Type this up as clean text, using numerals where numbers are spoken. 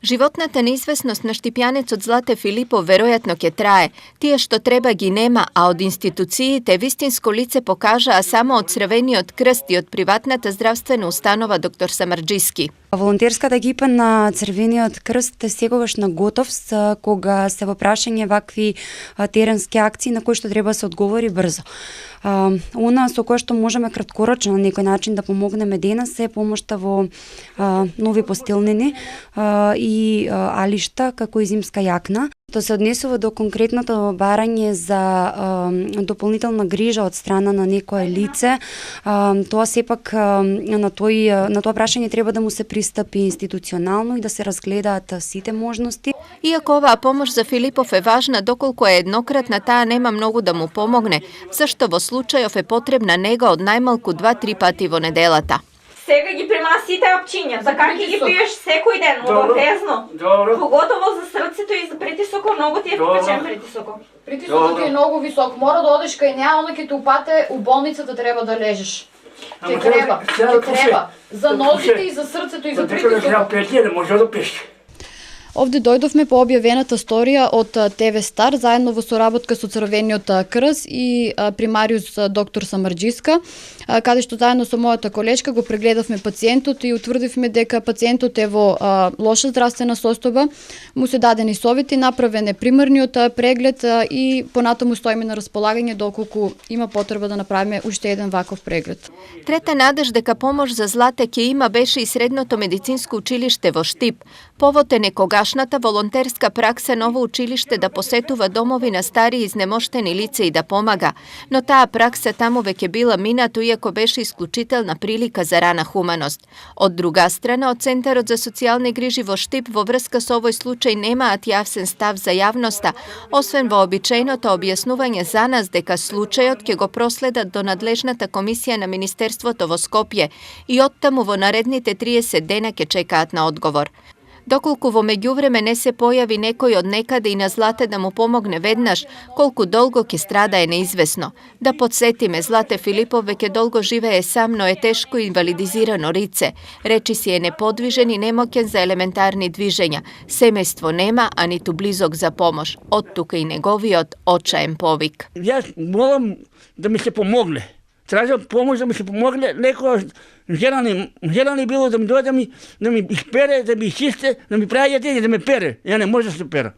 Животната неизвестност на Штипјанецот Злате Филипов веројатно ќе трае. Тие што треба ги нема, а од институциите вистинско лице покажаа само од Црвениот крст и од приватната здравствена установа доктор Самарџиски. Волонтерската екипа на Црвениот крст е секогаш на готовност кога се во прашање вакви теренски акции на кои што треба да се одговори брзо. Она со кое што можеме краткорочно на некој начин да помогнеме денес е помошта во нови постелнини и алишта како и зимска јакна. Тоа се однесува до конкретното барање за дополнителна грижа од страна на некое лице. Тоа сепак на тоа прашање треба да му се пристапи институционално и да се разгледаат сите можности. Иако оваа помош за Филипов е важна, доколку е еднократна, таа нема многу да му помогне, зашто во случајов е потребна нега од најмалку 2-3 пати во неделата. Сега ги према сите апчиња, за как ги пиеш секој ден, обавезно. Поготово за срцето и за притисокот, многу ти е висок притисокот. Притисокот е многу висок, мора да одиш кај неа, она ќе те упате, у болницата треба да лежиш. Ќе треба. За нозите и за срцето и за притисокот. Овде дојдовме по објавената сторија од ТВ Стар, заедно во соработка со Црвениот крст и примариус доктор Самарџиска, каде што заедно со мојата колешка го прегледавме пациентот и утврдивме дека пациентот е во лоша здравствена состојба, му се дадени совети, направен е примарниот преглед и понатаму стоиме на располагање доколку има потреба да направиме уште еден ваков преглед. Трета надеж дека помош за Злате ќе има беше и Средното медицинско училиште во Штип. Повод е некогашната волонтерска пракса ново училиште да посетува домови на стари изнемоштени лица и да помага, но таа пракса таму веќе била минато, иако беше исклучителна прилика за рана хуманост. Од друга страна, од Центарот за социјални грижи во Штип во врска со овој случај немаат јавен став за јавноста, освен вообичаеното објаснување за нас дека случајот ќе го проследат до надлежната комисија на Министерството во Скопје и оттаму во наредните 30 дена ќе чекаат на одговор. Доколку во меѓувреме не се појави некој од некаде и на Злате да му помогне веднаш, колку долго ќе страда е неизвестно. Да подсетиме, Злате Филипов веќе долго живее сам, но е тешко инвалидизирано лице. Речиси е неподвижен и немоќен за елементарни движења. Семејство нема, а ниту близок за помош. Од тука и неговиот очаен повик. Јас молам да ми се помогне. Тражам помош да ми се помогне, некој жена не било да ми дојде да ми изпере, да ми чисте, да ми прави јаде и да ме пере. Ја не може да се пера.